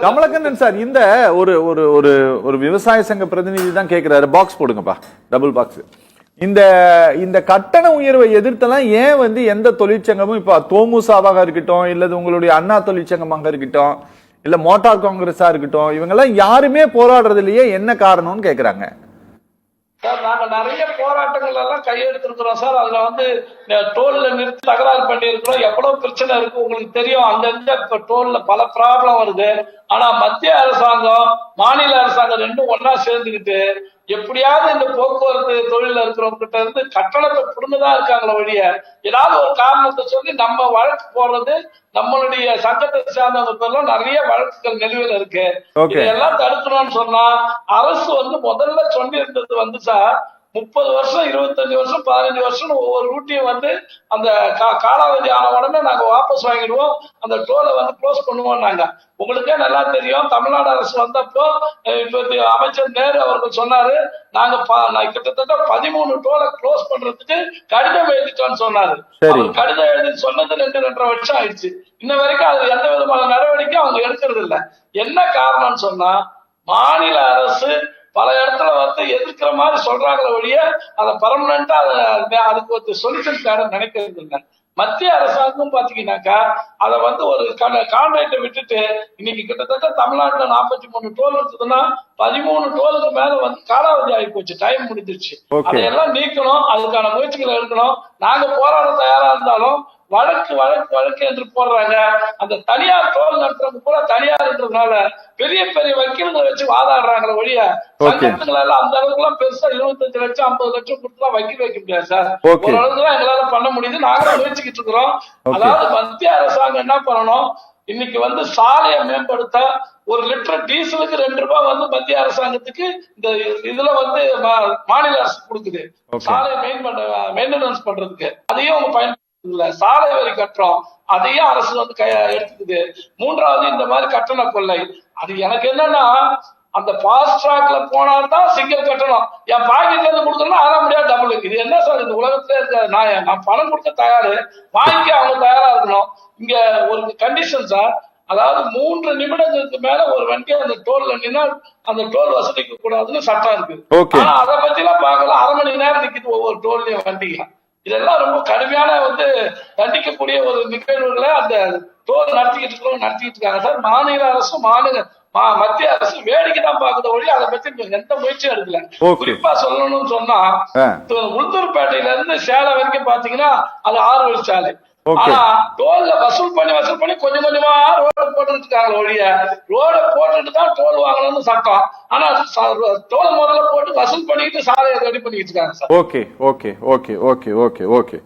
Kamalakannan sir, இந்த ஒரு ஒரு ஒரு ஒரு விவசாய சங்க பிரதிநிதி தான் கேட்கிறாரு, பாக்ஸ் போடுங்கப்பா, டபுள் பாக்ஸ். இந்த இந்த கட்டண உயர்வை எதிர்த்தெல்லாம் ஏன் எந்த தொழிற்சங்கமும் இப்ப தோமுசாவாக இருக்கட்டும், இல்லது உங்களுடைய அண்ணா தொழிற்சங்கமாக இருக்கட்டும், இல்ல மோட்டார் காங்கிரஸா இருக்கட்டும், இவங்க எல்லாம் யாருமே போராடுறது இல்லையே, என்ன காரணம்னு கேக்குறாங்க. சார், நாங்க நிறைய போராட்டங்கள் எல்லாம் கையெடுத்திருக்கிறோம் சார். அதுல டோல்ல நிறுத்தி தகராறு பண்ணி இருக்கிறோம். எவ்வளவு பிரச்சனை இருக்கு உங்களுக்கு தெரியும். அங்கங்க டோல்ல பல ப்ராப்ளம் வருது. ஆனா மத்திய அரசாங்கம் மாநில அரசாங்கம் ரெண்டும் ஒன்னா சேர்ந்துக்கிட்டு எப்படியாவது இந்த போக்குவரத்து தொழில இருக்கிறவங்க கிட்ட இருந்து கட்டணத்தை புடுங்கதான் இருக்காங்களே வழிய, ஏதாவது ஒரு காரணத்தை சொல்லி நம்ம வழக்கு போடுறது, நம்மளுடைய சங்கத்தை சார்ந்தவங்க நிறைய வழக்குகள் நிலுவையில் இருக்கு. இதெல்லாம் தடுக்கணும்னு சொன்னா அரசு முதல்ல சொல்லி இருந்தது சார், 30 வருஷம் 25 வருஷம் 15 வருஷம் ஒவ்வொரு ரூட்டையும் அந்த காலாவதி ஆன உடனே நாங்க வாபஸ் வாங்கிடுவோம், அந்த டோலை க்ளோஸ் பண்ணுவோம். நாங்க உங்களுக்கே நல்லா தெரியும், தமிழ்நாடு அரசு வந்தப்போ இப்ப அமைச்சர் நேரு அவர்கள் சொன்னாரு, நாங்க கிட்டத்தட்ட 13 டோலை க்ளோஸ் பண்றதுக்கு கடிதம் எழுதிட்டோம்னு சொன்னாரு. கடிதம் எழுதி சொன்னது 2.5 வருஷம் ஆயிடுச்சு. இன்ன வரைக்கும் அது எந்த விதமான நடவடிக்கை அவங்க எடுக்கிறது இல்லை. என்ன காரணம்னு சொன்னா, மாநில அரசு பல இடத்துல எதிர்க்கிற மாதிரி சொல்றாங்களே ஒழிய அதை பர்மனண்டா அதுக்கு ஒரு சொல்யூஷன் தேட நினைக்கிறது இல்லை. மத்திய அரசாங்கம் பாத்தீங்கன்னாக்கா அதை ஒரு கான்ட்ராக்டை விட்டுட்டு இன்னைக்கு கிட்டத்தட்ட தமிழ்நாட்டுல 43 டோல் இருக்குதுன்னா 13 டோலுக்கு மேல காலாவதி ஆகி போச்சு, டைம் முடிஞ்சிருச்சு. அதையெல்லாம் நீக்கணும், அதுக்கான முயற்சிகளை எடுக்கணும். நாங்க போராட தயாரா இருந்தாலும் வழக்கு வழக்கு வழக்கு என்று போடுறாங்க. அந்த தனியார் டோல் நடத்துறவங்க கூட தனியார்ன்றதுனால பெரிய பெரிய வக்கீல்களை வச்சு வாதாடுறாங்களே ஒழிய சங்கத்துங்களால அந்த அளவுக்கு எல்லாம் பெருசா 25 லட்சம் 50 லட்சம் கொடுத்துலாம் வக்கீல் வைக்க முடியாது சார். ஓரளவுக்கு தான் எங்களால பண்ண முடியுது. நாங்களும் முயற்சிக்கிட்டு இருக்கிறோம். அதாவது மத்திய அரசாங்கம் என்ன பண்ணணும், இன்னைக்கு சாலையை மேம்படுத்த 1 லிட்டர் டீசலுக்கு 2 ரூபாய் மத்திய அரசாங்கத்துக்கு இந்த இதுல மாநில அரசு கொடுக்குது சாலையை மெயின்டெனன்ஸ் பண்றதுக்கு. அதையும் அவங்க பயன்படுத்த சாலை வரி கட்டுறோம், அதையும் அரசு எடுத்துக்குது. 3வது இந்த மாதிரி கட்டண கொள்ளை. அது எனக்கு என்னன்னா, அந்த ஃபாஸ்ட் ட்ராக்ல போனால்தான் சிங்கிள் கட்டணம், என் பாக்கெட்ல இருந்து கொடுத்தோம்னா அதான் முடியாது டபுள். இது என்ன சார் இந்த உலகத்துல இருக்க? நான் பணம் கொடுக்க தயாரு, வாங்கிக்க அவங்க தயாரா இருக்கணும். இங்க ஒரு கண்டிஷன் சார், அதாவது 3 நிமிடங்களுக்கு மேல ஒரு வண்டி அந்த டோல்ல நின்னா அந்த டோல் வசூலிக்க கூடாதுன்னு சட்டம் இருக்கு. ஆனா அதை பத்தி எல்லாம் பார்க்கல, 1/2 மணி நேரம் நிக்குது ஒவ்வொரு டோல்லையும் வண்டிங்க. இதெல்லாம் ரொம்ப கடுமையான தண்டிக்கக்கூடிய ஒரு நிகழ்வுகளை அந்த டோல் நடத்திக்கிட்டு இருக்காங்க சார். மாநில அரசும் மத்திய அரசு வேடிக்கை தான் பாக்குற ஒழி அதை பத்தி எந்த முயற்சியும் எடுக்கல. குறிப்பா சொல்லணும்னு சொன்னா, உளுந்தூர்பேட்டையில இருந்து சேலம் வரைக்கும் பாத்தீங்கன்னா அது 6 வழி சாலை. ஆனா டோல்ல வசூல் பண்ணி கொஞ்சம் கொஞ்சமா ரோட போட்டுட்டு இருக்காங்க ஒழிய, ரோட போட்டுட்டு தான் டோல் வாங்கணும்னு சட்டம். ஆனா டோல் முதல்ல போட்டு வசூல் பண்ணிட்டு சாலையை ரெடி பண்ணிட்டு இருக்காங்க sir. Okay okay okay okay okay okay